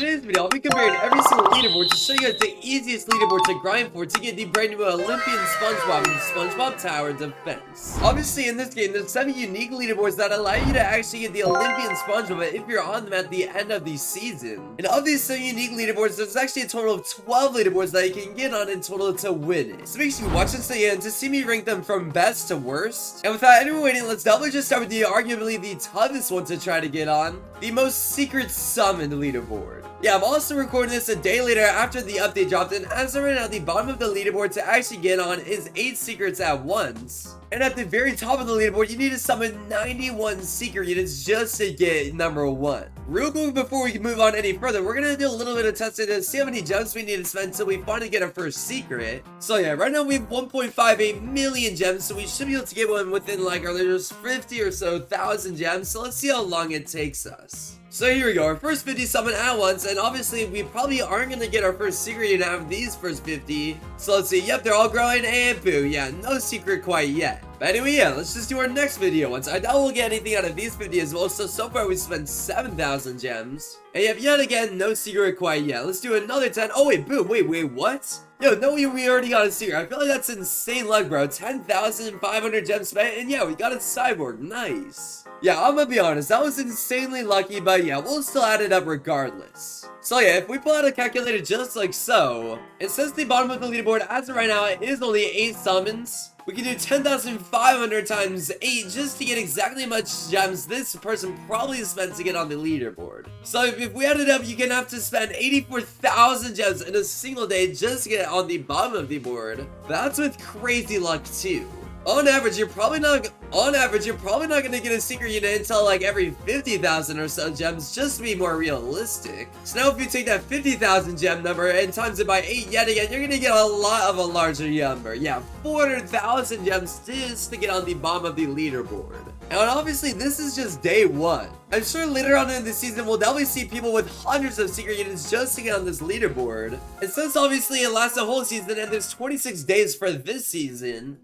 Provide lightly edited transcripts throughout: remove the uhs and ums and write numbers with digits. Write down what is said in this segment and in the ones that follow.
today's video, I'll be comparing every single leaderboard to show you guys the easiest leaderboard to grind for to get the brand new Olympian SpongeBob and SpongeBob Tower Defense. Obviously, in this game, there's 7 unique leaderboards that allow you to actually get the Olympian SpongeBob if you're on them at the end of the season. And of these 7 unique leaderboards, there's actually a total of 12 leaderboards that you can get on in total to win it. So make sure you watch this to the end to see me rank them from best to worst. And without anyone waiting, let's definitely just start with the arguably the toughest one to try to get on, the most secret summoned leaderboard. Yeah, I'm also recording this a day later after the update dropped, and as of right now, the bottom of the leaderboard to actually get on is 8 secrets at once. And at the very top of the leaderboard, you need to summon 91 secret units just to get number 1. Real quick before we move on any further, we're gonna do a little bit of testing to see how many gems we need to spend until we finally get our first secret. So yeah, right now we have 1.58 million gems, so we should be able to get one within like there's 50 or so thousand gems. So let's see how long it takes us. So here we go, our first 50 summon at once, and obviously we probably aren't going to get our first secret unit out of these first 50. So let's see, yep, they're all growing, and boo, yeah, no secret quite yet. But anyway, yeah, let's just do our next video once. I doubt we'll get anything out of these 50 as well, so far we spent 7,000 gems. And yet again, no secret quite yet. Let's do another 10. Oh wait, boo, wait, what? Yo, no, we already got a secret. I feel like that's insane luck, bro. 10,500 gems spent, and yeah, we got a cyborg. Nice. Yeah, I'm gonna be honest, that was insanely lucky, but yeah, we'll still add it up regardless. So yeah, if we pull out a calculator just like so, and since the bottom of the leaderboard as of right now it is only 8 summons, we can do 10,500 times 8 just to get exactly how much gems this person probably spent to get on the leaderboard. So if we add it up, you're gonna have to spend 84,000 gems in a single day just to get on the bottom of the board. That's with crazy luck too. On average, you're probably not gonna get a secret unit until like every 50,000 or so gems, just to be more realistic. So now if you take that 50,000 gem number and times it by 8 yet again, you're gonna get a lot of a larger number. Yeah, 400,000 gems just to get on the bottom of the leaderboard. And obviously, this is just day 1. I'm sure later on in the season, we'll definitely see people with hundreds of secret units just to get on this leaderboard. And since obviously it lasts a whole season and there's 26 days for this season,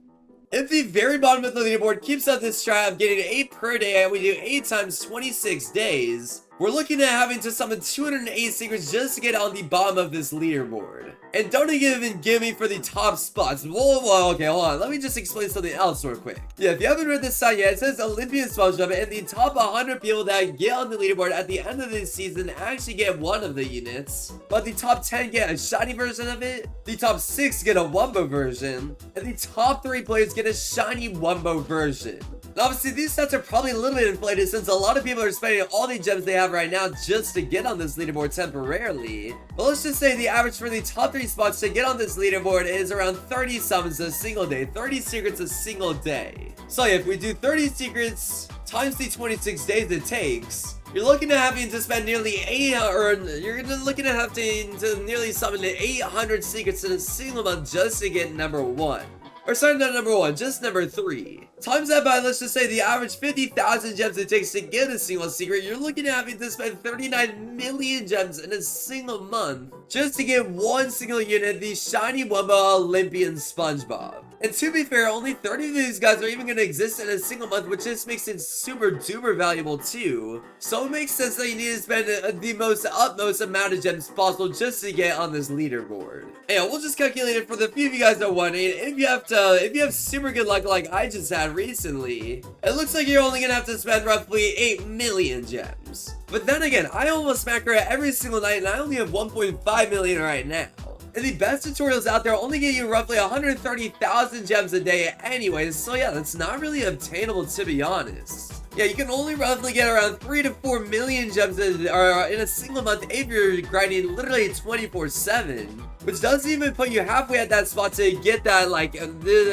if the very bottom of the leaderboard keeps up this strat of getting 8 per day and we do 8 times 26 days, we're looking at having to summon 208 secrets just to get on the bottom of this leaderboard. And don't even give me for the top spots. Whoa, okay, hold on. Let me just explain something else real quick. Yeah, if you haven't read this site yet, it says Olympian SpongeBob, and the top 100 people that get on the leaderboard at the end of this season actually get one of the units. But the top 10 get a shiny version of it, the top 6 get a Wumbo version, and the top 3 players get a shiny Wumbo version. And obviously, these stats are probably a little bit inflated since a lot of people are spending all the gems they have right now just to get on this leaderboard temporarily. But let's just say the average for the top 3 spots to get on this leaderboard is around 30 summons a single day, 30 secrets a single day. So yeah, if we do 30 secrets times the 26 days it takes, you're looking at having to spend nearly nearly summon 800 secrets in a single month just to get number 1. Or sorry, not number 1, just number 3. Times that by, let's just say, the average 50,000 gems it takes to get a single secret, you're looking at having to spend 39 million gems in a single month just to get one single unit, the shiny Wumbo Olympian SpongeBob. And to be fair, only 30 of these guys are even going to exist in a single month, which just makes it super duper valuable too. So it makes sense that you need to spend the utmost amount of gems possible just to get on this leaderboard. And we'll just calculate it for the few of you guys that are wondering. If you have super good luck like I just had recently, it looks like you're only going to have to spend roughly 8 million gems. But then again, I almost macro it every single night and I only have 1.5 million right now. And the best tutorials out there only get you roughly 130,000 gems a day anyways, so yeah, that's not really obtainable to be honest. Yeah, you can only roughly get around 3 to 4 million gems in a single month if you're grinding literally 24/7. Which doesn't even put you halfway at that spot to get that,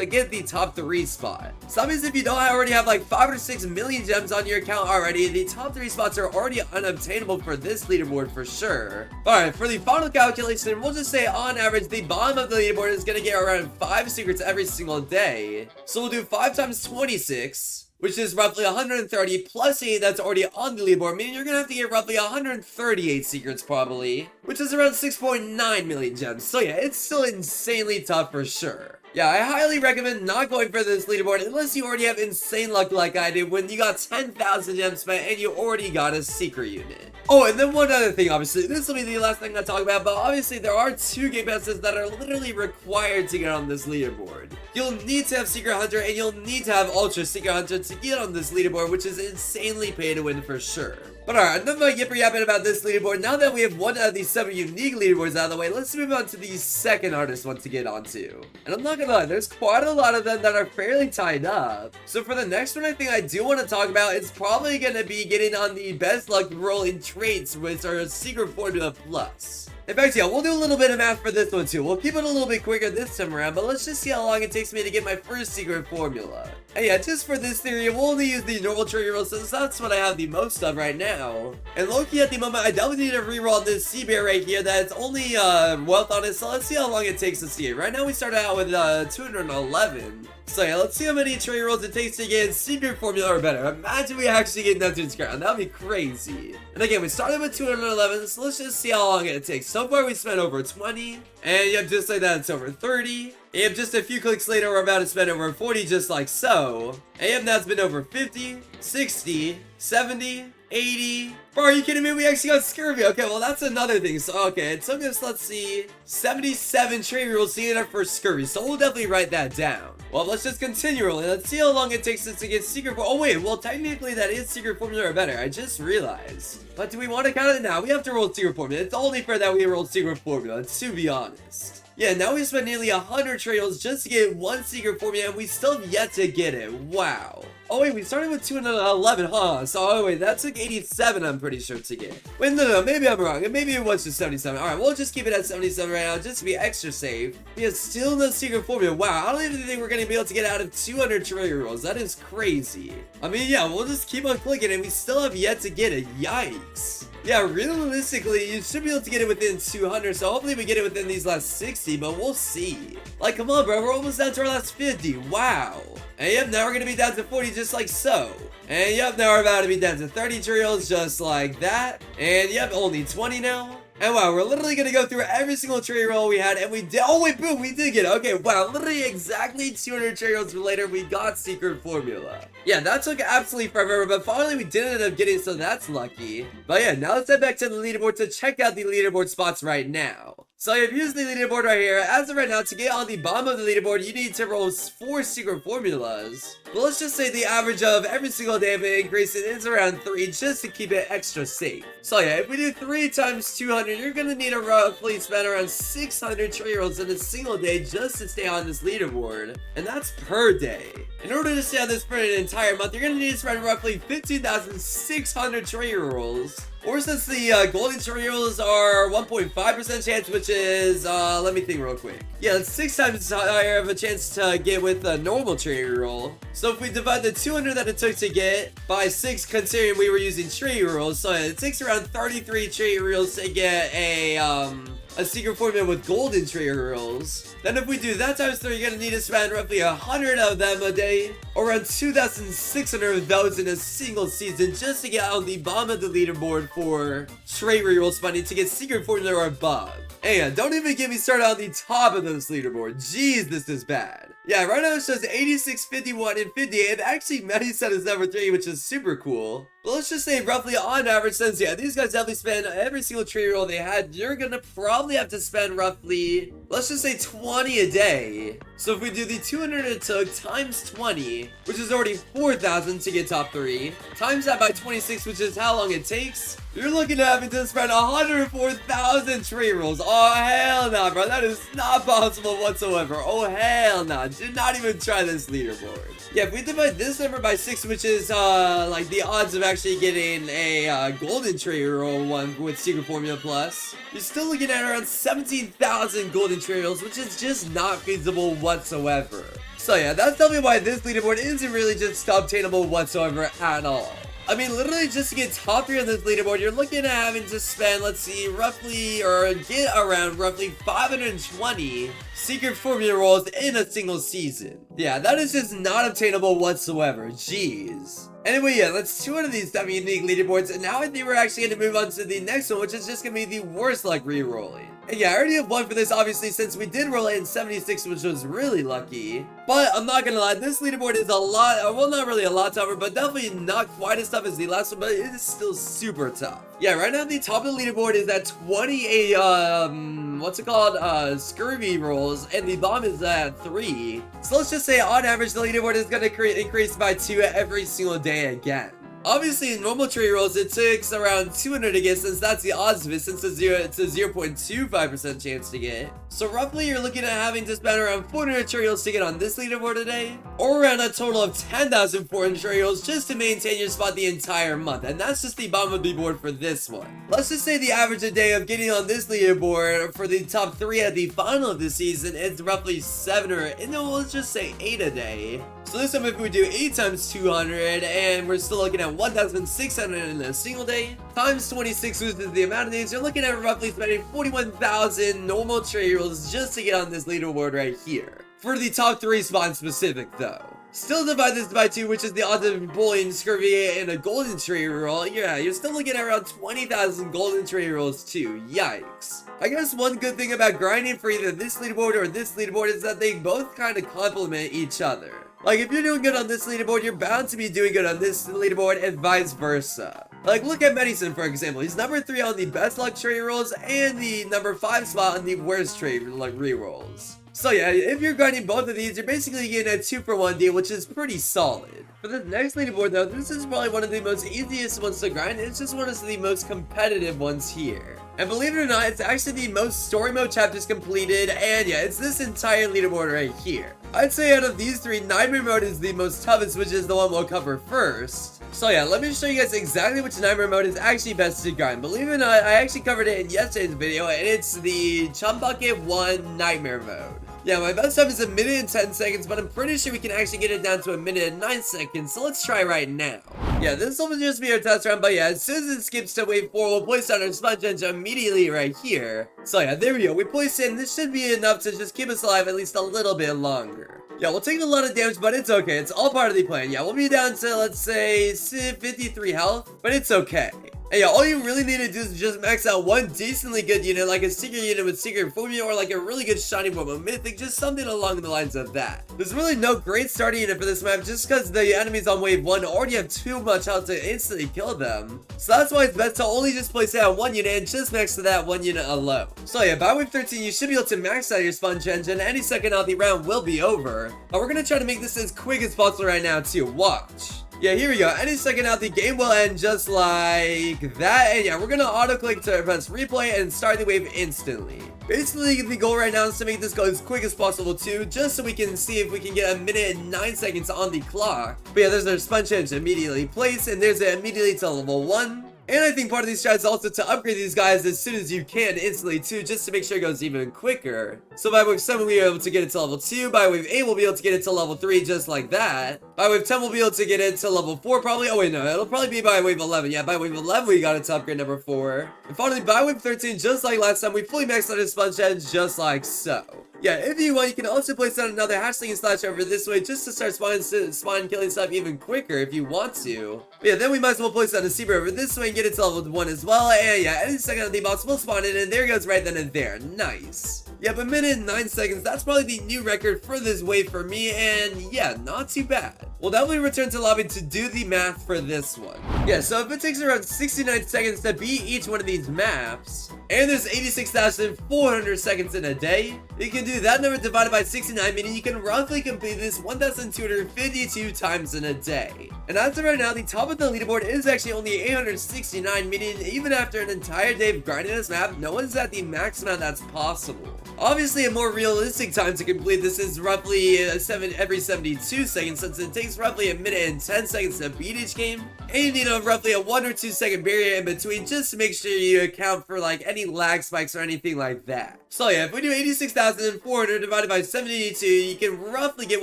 get the top 3 spot. So that means if you don't already have like 5 or 6 million gems on your account already, the top 3 spots are already unobtainable for this leaderboard for sure. Alright, for the final calculation, we'll just say on average, the bottom of the leaderboard is going to get around 5 secrets every single day. So we'll do 5 times 26. Which is roughly 130 plus 8 that's already on the leaderboard, meaning you're going to have to get roughly 138 secrets probably, which is around 6.9 million gems. So yeah, it's still insanely tough for sure. Yeah, I highly recommend not going for this leaderboard unless you already have insane luck like I did when you got 10,000 gems spent and you already got a secret unit. Oh, and then one other thing, obviously, this will be the last thing I talk about, but obviously there are 2 game passes that are literally required to get on this leaderboard. You'll need to have Secret Hunter and you'll need to have Ultra Secret Hunter to get on this leaderboard, which is insanely pay to win for sure. But alright, enough about yipper yapping about this leaderboard. Now that we have one of these 7 unique leaderboards out of the way, let's move on to the second hardest one to get onto. And I'm not gonna lie, there's quite a lot of them that are fairly tied up. So for the next one, I think I do want to talk about is probably gonna be getting on the best luck rolling traits, which are Secret Formula Plus. In fact, yeah, we'll do a little bit of math for this one too. We'll keep it a little bit quicker this time around, but let's just see how long it takes me to get my first secret formula. And yeah, just for this theory, we'll only use the normal trigger roll since that's what I have the most of right now. And low-key at the moment, I definitely need to reroll this sea bear right here that's only wealth on it, so let's see how long it takes to see it. Right now we started out with 211. So yeah, let's see how many trade rolls it takes to get secret formula or better. Imagine we actually get Neptune's crown. That would be crazy. And again, we started with 211, so let's just see how long it takes. So far, we spent over 20. And yep, just like that, it's over 30. And yep, just a few clicks later, we're about to spend over 40 just like so. And yep, now it's been over 50, 60, 70, 80. Bro, are you kidding me? We actually got scurvy. Okay, well, that's another thing. So, okay, it took us, let's see, 77 trade rules to get our first scurvy. So, we'll definitely write that down. Well, let's just continue rolling. Let's see how long it takes us to get secret. Oh, wait, well, technically, that is secret formula or better. I just realized. But do we want to count it now? We have to roll secret formula. It's only fair that we rolled secret formula, to be honest. Yeah, now we spent nearly 100 trails just to get one secret formula, and we still have yet to get it. Wow. Oh wait, we started with 211, huh? So, oh wait, that took 87, I'm pretty sure, to get. Wait, no, maybe I'm wrong. Maybe it was just 77. Alright, we'll just keep it at 77 right now, just to be extra safe. We have still no secret formula. Wow, I don't even think we're gonna be able to get out of 200 trigger rolls. That is crazy. I mean, yeah, we'll just keep on clicking, and we still have yet to get it. Yikes. Yeah, realistically, you should be able to get it within 200, so hopefully we get it within these last 60, but we'll see. Like, come on, bro, we're almost down to our last 50. Wow. And yep, now we're gonna be down to 40 just like so. And yep, now we're about to be down to 30 trails just like that. And yep, only 20 now. And wow, we're literally gonna go through every single trade roll we had, and we did. Oh wait, boom, we did get it. Okay, wow, literally exactly 200 trade rolls later, we got secret formula. Yeah, that took absolutely forever, but finally we did end up getting, so that's lucky. But yeah, now let's head back to the leaderboard to check out the leaderboard spots right now. So if you use the leaderboard right here, as of right now, to get on the bottom of the leaderboard, you need to roll 4 secret formulas. But let's just say the average of every single day of it increasing is around 3, just to keep it extra safe. So yeah, if we do 3 times 200, you're gonna need to roughly spend around 600 trade rolls in a single day just to stay on this leaderboard. And that's per day. In order to stay on this for an entire month, you're gonna need to spend roughly 15,600 trade rolls. Or since the golden trade rolls are 1.5% chance, which is, let me think real quick. Yeah, it's 6 times higher of a chance to get with a normal trade roll. So if we divide the 200 that it took to get by 6, considering we were using trade rolls, so it takes around 33 trade rolls to get a secret formula with golden trigger rolls. Then if we do that times 3, you're gonna need to spend roughly 100 of them a day, or around 2,600 of those in a single season, just to get on the bottom of the leaderboard for trade reroll spending to get secret formula or above. And don't even get me started on the top of this leaderboard. Jeez, this is bad. Yeah, right now it shows 86, 51, and 58. Actually, Maddie said it's number 3, which is super cool. But let's just say roughly on average, since yeah, these guys definitely spend every single trade roll they had, you're gonna probably have to spend roughly, let's just say 20 a day. So if we do the 200 it took times 20, which is already 4,000 to get top 3, times that by 26, which is how long it takes, you're looking at having to spend 104,000 trade rolls. Oh, hell nah, bro. That is not possible whatsoever. Oh, hell nah. Do not even try this leaderboard. Yeah, if we divide this number by 6, which is, like, the odds of actually getting a, golden trade roll one with Secret Formula Plus, you're still looking at around 17,000 golden trade rolls, which is just not feasible whatsoever. So yeah, that's definitely why this leaderboard isn't really just obtainable whatsoever at all. I mean, literally just to get top 3 on this leaderboard, you're looking at having to spend, let's see, roughly, or get around roughly 520 secret formula rolls in a single season. Yeah, that is just not obtainable whatsoever. Jeez. Anyway, yeah, that's 2 out of these 7 unique leaderboards, and now I think we're actually going to move on to the next one, which is just going to be the worst luck re-rolling. And yeah, I already have one for this, obviously, since we did roll it in 76, which was really lucky. But I'm not gonna lie, this leaderboard is a lot, well, not really a lot tougher, but definitely not quite as tough as the last one, but it is still super tough. Yeah, right now the top of the leaderboard is at 28, what's it called, scurvy rolls, and the bottom is at 3. So let's just say, on average, the leaderboard is gonna increase by 2 every single day again. Obviously, in normal tree rolls, it takes around 200 to get, since that's the odds of it, since it's a 0.25% chance to get. So roughly, you're looking at having to spend around 400 tree rolls to get on this leaderboard today, or around a total of 10,400 tree rolls just to maintain your spot the entire month, and that's just the bottom of the board for this one. Let's just say the average a day of getting on this leaderboard for the top 3 at the final of the season is roughly 7 or, no, let's just say 8 a day. So this time, if we do 8 times 200, and we're still looking at 1,600 in a single day, times 26, which is the amount of days, you're looking at roughly spending 41,000 normal trade rolls just to get on this leaderboard right here. For the top 3 spots specific, though. Still divide this by 2, which is the odds of pulling scurvy and a golden tree roll. Yeah, you're still looking at around 20,000 golden tree rolls too. Yikes. I guess one good thing about grinding for either this leaderboard or this leaderboard is that they both kind of complement each other. Like, if you're doing good on this leaderboard, you're bound to be doing good on this leaderboard, and vice versa. Like, look at Medicine, for example. He's number 3 on the best luck trade rolls, and the number 5 spot on the worst trade like re-rolls. So yeah, if you're grinding both of these, you're basically getting a 2-for-1 deal, which is pretty solid. For the next leaderboard though, this is probably one of the most easiest ones to grind. It's just one of the most competitive ones here. And believe it or not, it's actually the most story mode chapters completed, and yeah, it's this entire leaderboard right here. I'd say out of these 3, Nightmare Mode is the most toughest, which is the one we'll cover first. So yeah, let me show you guys exactly which Nightmare Mode is actually best to grind. Believe it or not, I actually covered it in yesterday's video, and it's the Chum Bucket 1 Nightmare Mode. Yeah, my best time is 1 minute and 10 seconds, but I'm pretty sure we can actually get it down to 1 minute and 9 seconds, so let's try right now. Yeah, this will just be our test round, but yeah, as soon as it skips to wave 4, we'll place down our sponge engine immediately right here. So yeah, there we go, we place it, and this should be enough to just keep us alive at least a little bit longer. Yeah, we'll take a lot of damage, but it's okay, it's all part of the plan. Yeah, we'll be down to, let's say, 53 health, but it's okay. And yeah, all you really need to do is just max out one decently good unit, like a secret unit with secret formula, or like a really good shiny one with mythic, just something along the lines of that. There's really no great starting unit for this map, just because the enemies on wave 1 already have too much health to instantly kill them. So that's why it's best to only just place it on one unit and just max to that one unit alone. So yeah, by wave 13, you should be able to max out your sponge engine. Any second now the round will be over. But we're gonna try to make this as quick as possible right now too. Watch. Yeah, here we go. Any second now, the game will end just like that. And yeah, we're gonna auto-click to press replay and start the wave instantly. Basically, the goal right now is to make this go as quick as possible too, just so we can see if we can get 1 minute and 9 seconds on the clock. But yeah, there's our sponge engine immediately placed, and there's it immediately to level 1. And I think part of these strats is also to upgrade these guys as soon as you can instantly too, just to make sure it goes even quicker. So by wave 7 we'll be able to get it to level 2, by wave 8 we'll be able to get it to level 3 just like that. By wave 10 we'll be able to get it to level 4 probably, oh wait no, it'll probably be by wave 11, yeah by wave 11 we got it to upgrade number 4. And finally by wave 13, just like last time, we fully maxed out his sponge edge just like so. Yeah, if you want, you can also place down another hashtag and slash over this way just to start spawn killing stuff even quicker if you want to. But yeah, then we might as well place down a Seaber over this way and get it to level 1 as well. And yeah, any second on the box will spawn it, and there goes right then and there. Nice. Yeah, but 1 minute and 9 seconds, that's probably the new record for this wave for me, and yeah, not too bad. We'll definitely return to lobby to do the math for this one. Yeah, so if it takes around 69 seconds to beat each one of these maps, and there's 86,400 seconds in a day, you can do that number divided by 69, meaning you can roughly complete this 1,252 times in a day. And as of right now, the top of the leaderboard is actually only 869, meaning even after an entire day of grinding this map, no one's at the max amount that's possible. Obviously, a more realistic time to complete this is roughly every 72 seconds, since it takes roughly 1 minute and 10 seconds to beat each game, and you need roughly a 1 or 2 second barrier in between just to make sure you account for like any lag spikes or anything like that. So yeah, if we do 86,400 divided by 72, you can roughly get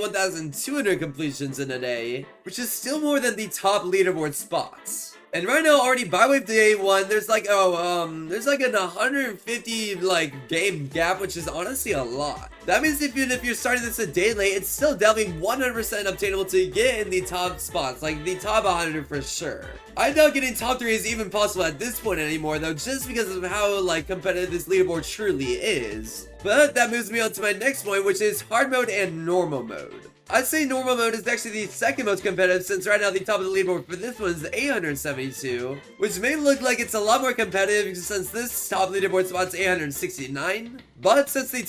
1,200 completions in a day, which is still more than the top leaderboard spots. And right now, already by wave day 1, there's like, there's like an 150 like game gap, which is honestly a lot. That means even if you're starting this a day late, it's still definitely 100% obtainable to get in the top spots, like the top 100 for sure. I doubt getting top 3 is even possible at this point anymore though, just because of how like competitive this leaderboard truly is. But that moves me on to my next point, which is hard mode and normal mode. I'd say normal mode is actually the second most competitive, since right now the top of the leaderboard for this one is 872, which may look like it's a lot more competitive since this top leaderboard spot's 869. But since the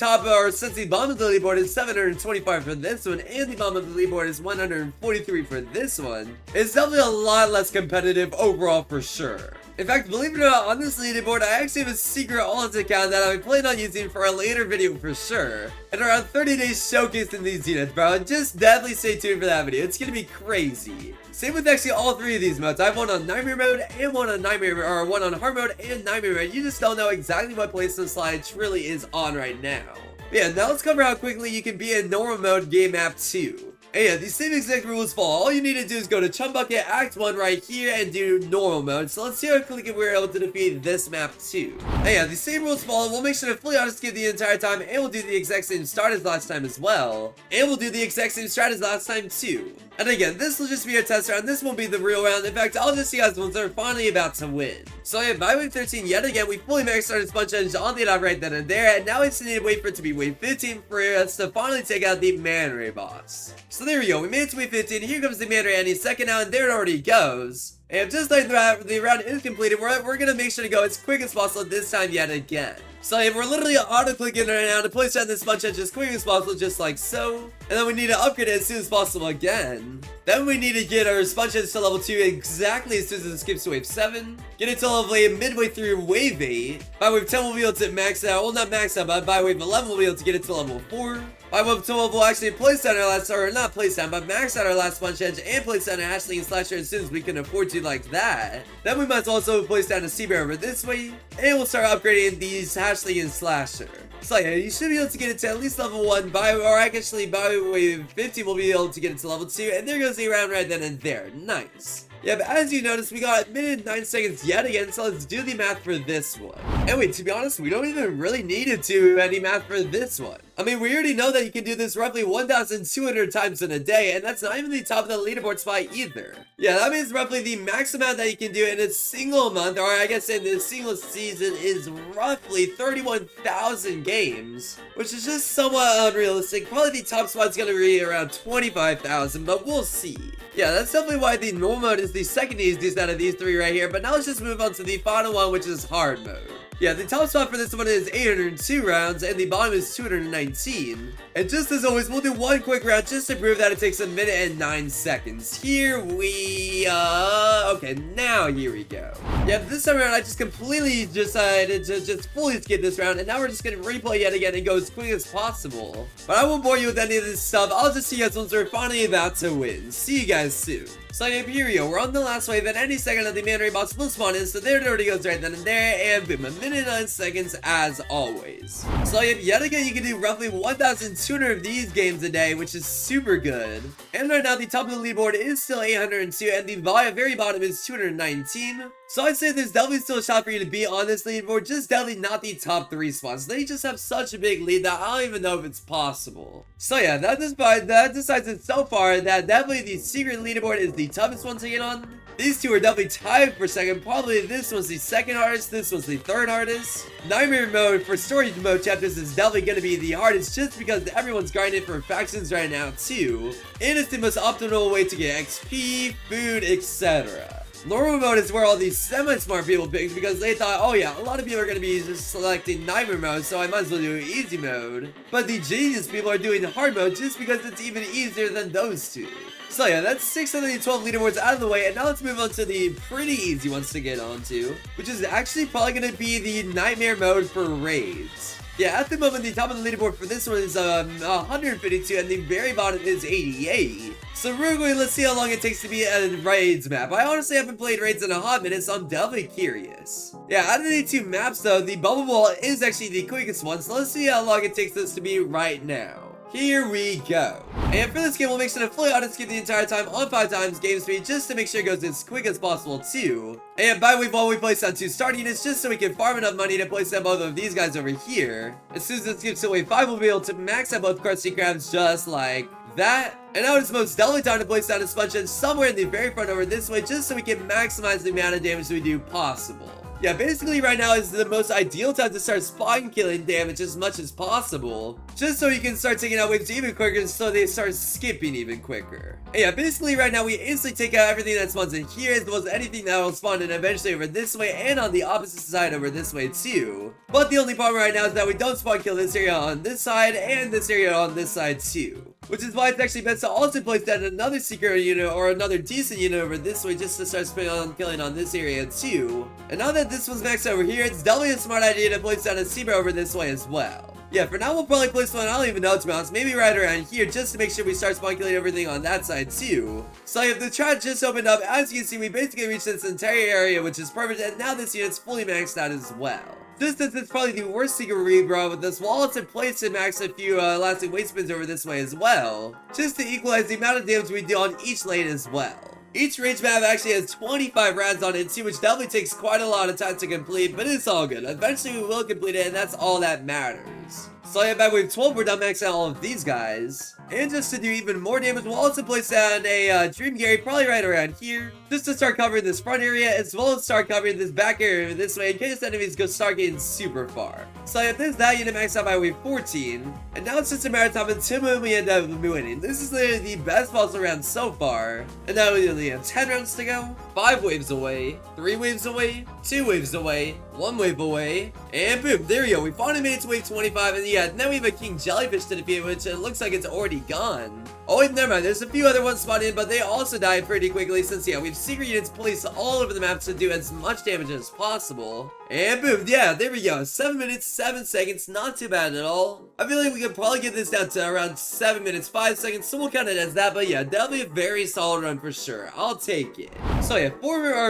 bottom of the leaderboard is 725 for this one, and the bottom of the leaderboard is 143 for this one, it's definitely a lot less competitive overall for sure. In fact, believe it or not, on this leaderboard, I actually have a secret alt account that I plan on using for a later video for sure. And around 30 days showcasing these units, bro. And just definitely stay tuned for that video. It's gonna be crazy. Same with actually all 3 of these modes. I have one on Nightmare mode and one on one on hard mode and Nightmare mode. You just don't know exactly what place the slide truly is on right now. But yeah, now let's cover how quickly you can be in normal mode game map 2. And yeah, these same exact rules fall. All you need to do is go to Chum Bucket Act 1 right here and do normal mode. So let's see how quickly we're able to defeat this map too. And yeah, the same rules follow. We'll make sure to fully auto-skip the entire time, and we'll do the exact same start as last time as well. And we'll do the exact same strat as last time too. And again, this will just be a test round. This won't be the real round. In fact, I'll just see you guys once they're finally about to win. So yeah, by wave 13, yet again, we fully maxed out our sponge engine on the top right then and there. And now we just need to wait for it to be wave 15 for us to finally take out the Man Ray boss. So there we go. We made it to wave 15. Here comes the Man Ray any second now, and there it already goes. And just like the round is completed, we're gonna make sure to go as quick as possible this time yet again. So yeah, we're literally auto-clicking right now to place down this sponge edge as quick as possible, just like so. And then we need to upgrade it as soon as possible again. Then we need to get our sponge edge to level 2 exactly as soon as it skips to wave 7. Get it to level 8 midway through wave 8. By wave 10 we'll be able to max out, well not max out, but by wave 11 we'll be able to get it to level 4. By wave 12 we'll actually place down our last, or not place down, but max out our last sponge edge and place down a hashling and slasher as soon as we can afford to like that. Then we might as well also place down a sea bear over this way. And we'll start upgrading these hashling and slasher. So yeah, you should be able to get it to at least level 1 by wave 15 we'll be able to get it to level 2, and there goes the round right then and there. Nice. Yeah, but as you notice, we got a minute and 9 seconds yet again, so let's do the math for this one. And wait, to be honest, we don't even really need to do any math for this one. I mean, we already know that you can do this roughly 1,200 times in a day, and that's not even the top of the leaderboard spot either. Yeah, that means roughly the max amount that you can do in a single month, or I guess in a single season, is roughly 31,000 games, which is just somewhat unrealistic. Probably the top spot's gonna be around 25,000, but we'll see. Yeah, that's definitely why the normal mode is the second easiest out of these 3 right here, but now let's just move on to the final one, which is hard mode. Yeah, the top spot for this one is 802 rounds, and the bottom is 219. And just as always, we'll do one quick round just to prove that it takes a minute and 9 seconds. Here we, okay, now here we go. Yeah, but this time around, I just completely decided to just fully skip this round, and now we're just gonna replay yet again and go as quick as possible. But I won't bore you with any of this stuff. I'll just see you guys once we're finally about to win. See you guys soon. So yeah, here we go. We're on the last wave, and any second of the Man Ray boss will spawn in, so there it already goes right then and there, and boom, a minute and 9 seconds as always. So yeah, yet again, you can do roughly 1,200 of these games a day, which is super good. And right now, the top of the leaderboard is still 802, and the very bottom is 219. So I'd say there's definitely still a shot for you to be on this leaderboard, just definitely not the top 3 spots. They just have such a big lead that I don't even know if it's possible. So yeah, that decides it so far that definitely the secret leaderboard is the toughest one to get on. These two are definitely tied for second. Probably this one's the second hardest, this one's the third hardest. Nightmare mode for story mode chapters is definitely going to be the hardest just because everyone's grinding for factions right now too. And it's the most optimal way to get XP, food, etc. Normal mode is where all these semi-smart people picked because they thought, oh yeah, a lot of people are going to be just selecting Nightmare mode, so I might as well do easy mode. But the genius people are doing hard mode just because it's even easier than those two. So yeah, that's 6 of the 12 leaderboards out of the way, and now let's move on to the pretty easy ones to get onto, which is actually probably going to be the Nightmare mode for raids. Yeah, at the moment, the top of the leaderboard for this one is 152, and the very bottom is 88. So real quick, let's see how long it takes to be a raids map. I honestly haven't played raids in a hot minute, so I'm definitely curious. Yeah, out of the 2 maps though, the bubble wall is actually the quickest one, so let's see how long it takes this to be right now. Here we go. And for this game, we'll make sure to fully auto-skip the entire time on 5 times game speed just to make sure it goes as quick as possible too. And by wave 1, we place down 2 start units just so we can farm enough money to place down both of these guys over here. As soon as it skips to wave 5, we'll be able to max out both Krusty Krabs just like that. And now it's most definitely time to place down a sponge head somewhere in the very front over this way just so we can maximize the amount of damage we do possible. Yeah, basically right now is the most ideal time to start spawn killing damage as much as possible, just so you can start taking out waves even quicker so they start skipping even quicker. And yeah, basically right now we instantly take out everything that spawns in here as well as anything that will spawn in eventually over this way and on the opposite side over this way too. But the only problem right now is that we don't spawn kill this area on this side and this area on this side too. Which is why it's actually best to also place down another secret unit or another decent unit over this way just to start spinning on killing on this area too. And now that this one's maxed over here, it's definitely a smart idea to place down a Zebra over this way as well. Yeah, for now we'll probably place one, I don't even know to be honest, maybe right around here just to make sure we start spawn killing everything on that side too. So if the chat just opened up, as you can see we basically reached this entire area which is perfect, and now this unit's fully maxed out as well. Just as it's probably the worst secret reroll with this, we'll also place and max a few elastic weight spins over this way as well, just to equalize the amount of damage we do on each lane as well. Each range map actually has 25 rounds on it too, which definitely takes quite a lot of time to complete, but it's all good. Eventually we will complete it, and that's all that matters. So yeah, by wave 12 we're done maxing out all of these guys. And just to do even more damage, we'll also place down a Dream Gary probably right around here, just to start covering this front area as well as start covering this back area this way in case enemies go start getting super far. So yeah, there's that unit maxed out by wave 14, and now it's just a matter of time until we end up winning. This is literally the best puzzle round so far, and now we only have 10 rounds to go. 5 waves away, 3 waves away, 2 waves away, 1 wave away, and boom, there we go. We finally made it to wave 25, and yeah, now we have a King Jellyfish to defeat, which it looks like it's already gone. Oh wait, never mind, there's a few other ones spawned in, but they also died pretty quickly since, yeah, we have secret units placed all over the map to do as much damage as possible. And boom, yeah, there we go, 7 minutes, 7 seconds, not too bad at all. I feel like we could probably get this down to around 7 minutes, 5 seconds, so we'll count it as that, but yeah, definitely a very solid run for sure. I'll take it. So yeah,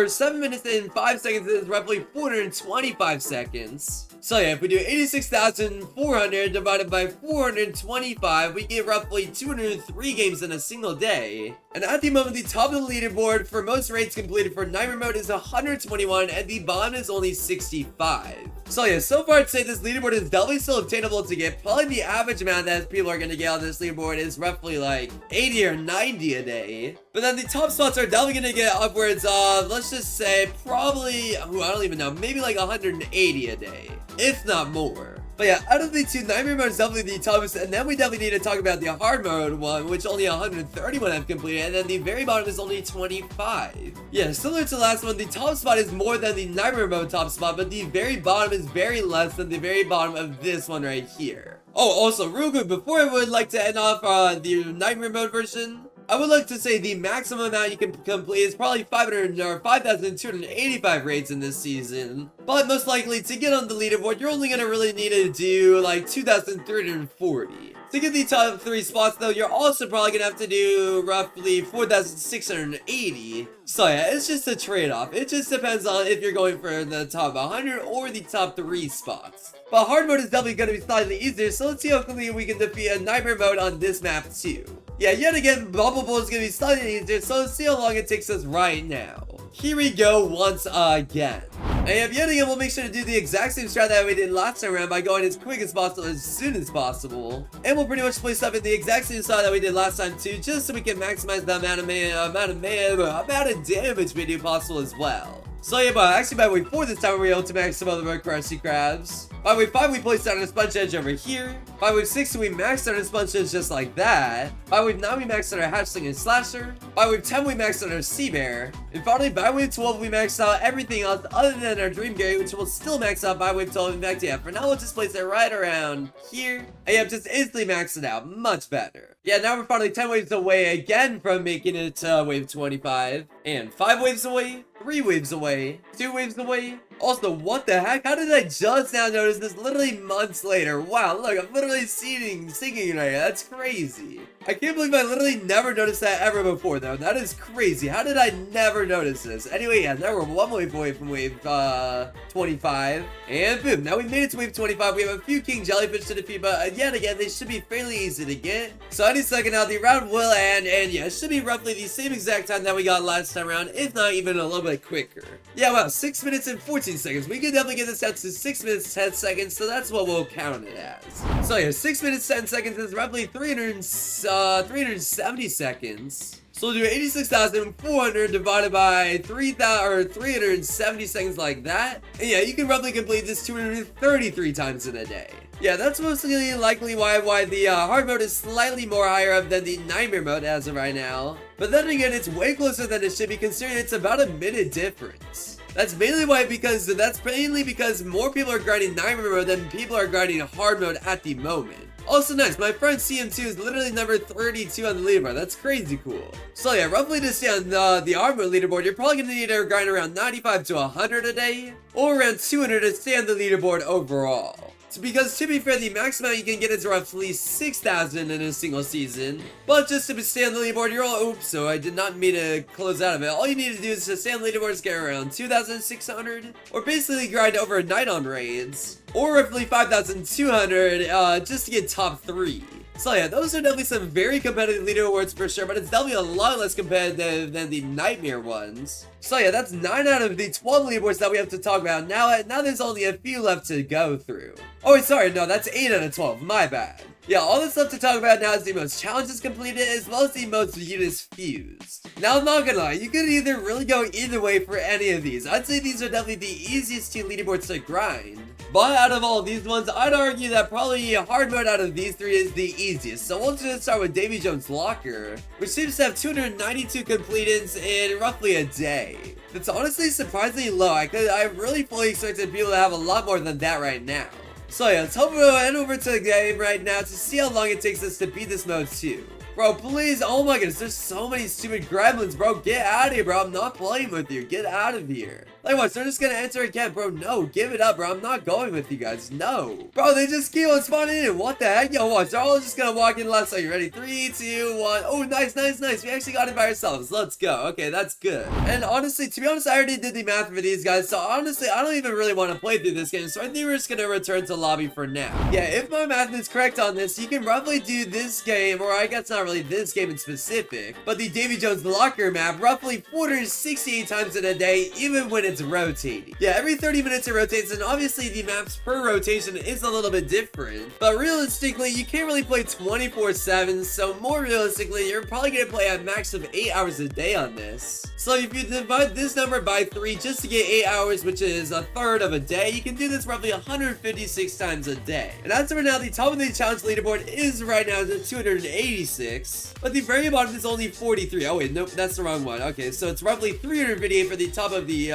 7 minutes and 5 seconds is roughly 425 seconds. So yeah, if we do 86,400 divided by 425, we get roughly 203 games in a single day. And at the moment, the top of the leaderboard for most raids completed for Nightmare Mode is 121, and the bottom is only 65. So yeah, so far I'd say this leaderboard is definitely still obtainable to get. Probably the average amount that people are going to get on this leaderboard is roughly like 80 or 90 a day. But then the top spots are definitely going to get upwards of, let's just say, probably, I don't even know, maybe like 180 a day, if not more. But yeah, out of the two, Nightmare Mode is definitely the toughest, and then we definitely need to talk about the hard mode one, which only 131 have completed, and then the very bottom is only 25. Yeah, similar to the last one, the top spot is more than the Nightmare Mode top spot, but the very bottom is very less than the very bottom of this one right here. Oh, also, real quick, before I would like to end off the Nightmare Mode version, I would like to say the maximum amount you can complete is probably 500 or 5,285 raids in this season. But most likely, to get on the leaderboard, you're only going to really need to do like 2,340. To get the top 3 spots though, you're also probably going to have to do roughly 4,680. So yeah, it's just a trade-off. It just depends on if you're going for the top 100 or the top 3 spots. But hard mode is definitely going to be slightly easier, so let's see how quickly we can defeat a Nightmare Mode on this map too. Yeah, yet again, Bubble Bowl is going to be slightly easier, so let's see how long it takes us right now. Here we go once again. And yet again, we'll make sure to do the exact same strat that we did last time around by going as quick as possible, as soon as possible. And we'll pretty much place stuff in the exact same style that we did last time too, just so we can maximize the amount of damage we do possible as well. So yeah, but actually by wave 4 this time we were able to max some other Krusty Krabs. By wave 5 we placed down a sponge edge over here. By wave 6 we maxed out our sponge edge just like that. By wave 9 we maxed out our hatchling and slasher. By wave 10 we maxed out our sea bear. And finally by wave 12 we maxed out everything else other than our Dream Gary, which will still max out by wave 12. In fact, yeah, for now we'll just place it right around here. And yeah, just instantly maxed it out. Much better. Yeah, now we're finally 10 waves away again from making it to wave 25. And 5 waves away. 3 waves away, 2 waves away, Also, what the heck? How did I just now notice this literally months later? Wow, look, I'm literally singing right now. That's crazy. I can't believe I literally never noticed that ever before, though. That is crazy. How did I never notice this? Anyway, yeah, now we're one wave away from wave 25. And boom, now we made it to wave 25. We have a few king jellyfish to defeat, but yet again, they should be fairly easy to get. So any second now, the round will end, and yeah, it should be roughly the same exact time that we got last time around, if not even a little bit quicker. Yeah, wow, 6 minutes and 14 seconds. We could definitely get this down to 6 minutes 10 seconds, so that's what we'll count it as. So yeah, 6 minutes 10 seconds is roughly 370 seconds. So we'll do 86,400 divided by 3,000 or 370 seconds like that. And yeah, you can roughly complete this 233 times in a day. Yeah, that's mostly likely why the hard mode is slightly more higher up than the nightmare mode as of right now. But then again, it's way closer than it should be, considering it's about a minute difference. That's mainly because more people are grinding nightmare mode than people are grinding hard mode at the moment. Also nice, my friend CM2 is literally number 32 on the leaderboard. That's crazy cool. So yeah, roughly to stay on the hard mode leaderboard, you're probably going to need to grind around 95 to 100 a day, or around 200 to stay on the leaderboard overall. Because to be fair, the max amount you can get is roughly 6,000 in a single season. But just to stay on the leaderboard, you're all oops, so I did not mean to close out of it. All you need to do is to stay on the leaderboard, get around 2,600, or basically grind over a night on raids, or roughly 5,200 just to get top 3. So yeah, those are definitely some very competitive leaderboards for sure, but it's definitely a lot less competitive than the nightmare ones. So yeah, that's 9 out of the 12 leaderboards that we have to talk about. Now there's only a few left to go through. Oh wait, sorry, no, that's 8 out of 12, my bad. Yeah, all the stuff to talk about now is the most challenges completed as well as the most units fused. Now, I'm not gonna lie, you could either really go either way for any of these. I'd say these are definitely the easiest 2 leaderboards to grind. But out of all these ones, I'd argue that probably hard mode out of these 3 is the easiest. So we'll just start with Davy Jones' locker, which seems to have 292 completeds in roughly a day. That's honestly surprisingly low. I really fully expected people to have a lot more than that right now. So yeah, let's hope we'll head over to the game right now to see how long it takes us to beat this mode too. Bro, please, oh my goodness, there's so many stupid gremlins, bro. Get out of here, bro. I'm not playing with you. Get out of here. Like what, they're just gonna enter again, bro. No, give it up, bro. I'm not going with you guys. No. Bro, they just keep on spawning in. What the heck? Yo, watch. They're all just gonna walk in left side. You ready? 3, 2, 1. Oh, nice, nice, nice. We actually got it by ourselves. Let's go. Okay, that's good. And honestly, to be honest, I already did the math for these guys. So honestly, I don't even really want to play through this game. So I think we're just gonna return to lobby for now. Yeah, if my math is correct on this, you can roughly do this game, or I guess not really this game in specific, but the Davy Jones locker map roughly 468 times in a day, even when it's rotating. Yeah, every 30 minutes it rotates, and obviously the maps per rotation is a little bit different, but realistically, you can't really play 24/7, so more realistically, you're probably gonna play a max of 8 hours a day on this. So if you divide this number by 3 just to get 8 hours, which is a third of a day, you can do this roughly 156 times a day. And as of right now, the top of the challenge leaderboard is right now at 286, but the very bottom is only 43. Oh wait, nope, that's the wrong one. Okay, so it's roughly 358 for the top of the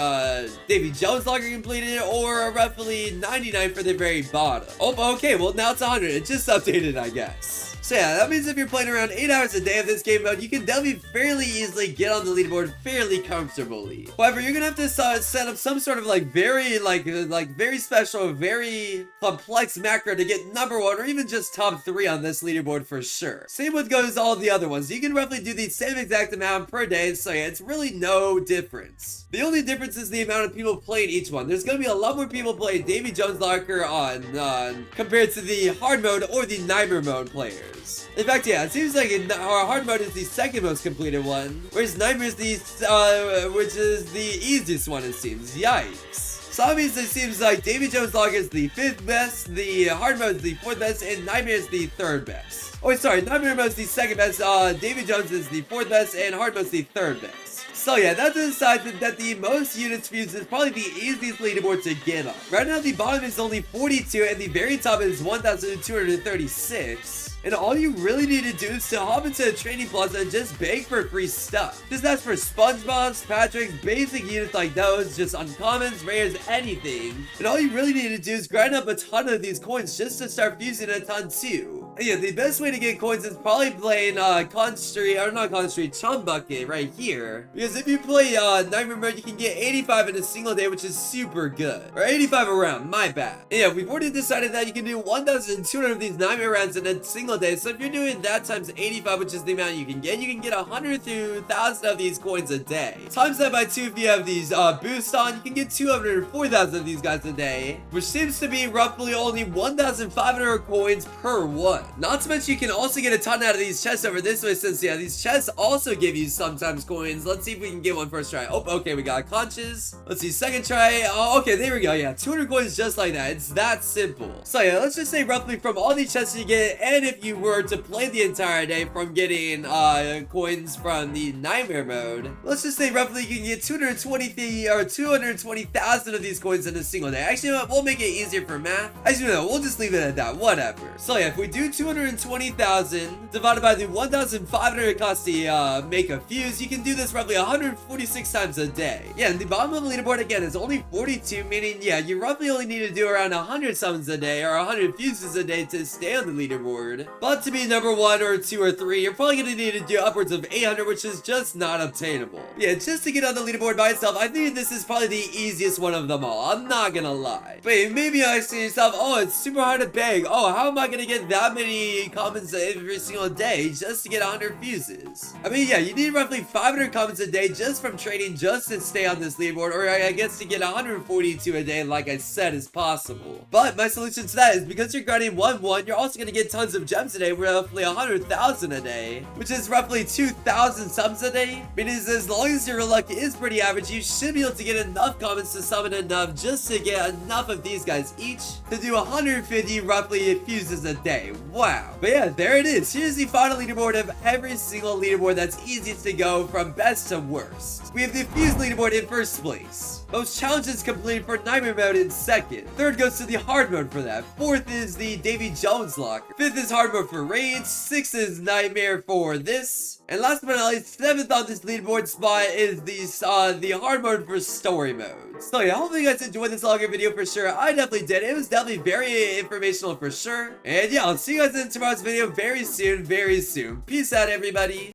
Davy Jones locker completed, or roughly 99 for the very bottom. Oh, okay, well now it's 100. It just updated, I guess. So yeah, that means if you're playing around 8 hours a day of this game mode, you can definitely fairly easily get on the leaderboard fairly comfortably. However, you're gonna have to set up some sort of very special, very complex macro to get number 1 or even just top 3 on this leaderboard for sure. Same with goes all the other ones. You can roughly do the same exact amount per day, so yeah, it's really no difference. The only difference is the amount of people playing each one. There's gonna be a lot more people playing Davy Jones locker on compared to the hard mode or the nightmare mode players. In fact, yeah, it seems like our hard mode is the second most completed one, whereas nightmare is which is the easiest one, it seems. Yikes. So obviously it seems like Davy Jones locker is the 5th best, the hard mode is the 4th best, and nightmare is the 3rd best. Oh wait, sorry, nightmare mode is the 2nd best, Davy Jones is the 4th best, and hard mode is the 3rd best. So yeah, that decides that the most units fused is probably the easiest leaderboard to get on. Right now the bottom is only 42 and the very top is 1,236. And all you really need to do is to hop into a training plaza and just beg for free stuff. Just ask for SpongeBob's, Patrick's, basic units like those, just uncommons, rares, anything. And all you really need to do is grind up a ton of these coins just to start fusing a ton too. Yeah, the best way to get coins is probably playing Chum Bucket right here. Because if you play Nightmare Mode, you can get 85 in a single day, which is super good. Or 85 a round, my bad. And yeah, we've already decided that you can do 1,200 of these Nightmare rounds in a single day. So if you're doing that times 85, which is the amount you can get 100 to 1,000 of these coins a day. Times that by 2 if you have these boosts on, you can get 204,000 of these guys a day, which seems to be roughly only 1,500 coins per one. Not to mention you can also get a ton out of these chests over this way, since yeah, these chests also give you sometimes coins. Let's see if we can get one first try. Oh, okay, we got conches. Let's see, second try. Oh, okay, there we go. Yeah, 200 coins just like that. It's that simple. So yeah, let's just say roughly from all these chests you get, and if you were to play the entire day from getting coins from the Nightmare mode, let's just say roughly you can get 220,000 of these coins in a single day. Actually, we'll make it easier for math. Actually, no, we'll just leave it at that. Whatever. So yeah, if we do 220,000 divided by the 1,500 it costs to make a fuse, you can do this roughly 146 times a day. Yeah, and the bottom of the leaderboard again is only 42, meaning yeah, you roughly only need to do around 100 summons a day or 100 fuses a day to stay on the leaderboard. But to be number 1 or 2 or 3, you're probably gonna need to do upwards of 800, which is just not obtainable. Yeah, just to get on the leaderboard by itself, I think this is probably the easiest one of them all. I'm not gonna lie. But maybe you're asking yourself, oh, it's super hard to beg. Oh, how am I gonna get that many comments every single day just to get 100 fuses? I mean, yeah, you need roughly 500 comments a day just from trading just to stay on this leaderboard, or I guess to get 142 a day, like I said, is possible. But my solution to that is because you're grinding 1-1, you're also gonna get tons of gems a day, roughly 100,000 a day, which is roughly 2,000 subs a day. Meaning as long as your luck is pretty average, you should be able to get enough comments to summon enough just to get enough of these guys each to do 150 roughly fuses a day. Wow. But yeah, there it is. Here's the final leaderboard of every single leaderboard that's easiest to go from best to worst. We have the fuse leaderboard in first place. Most challenges completed for Nightmare mode in second. Third goes to the hard mode for that. Fourth is the Davy Jones locker. Fifth is hard mode for raids. Sixth is Nightmare for this. And last but not least, 7th on this leaderboard spot is the hard mode for story mode. So yeah, hopefully you guys enjoyed this longer video for sure. I definitely did. It was definitely very informational for sure. And yeah, I'll see you guys in tomorrow's video very soon, very soon. Peace out, everybody.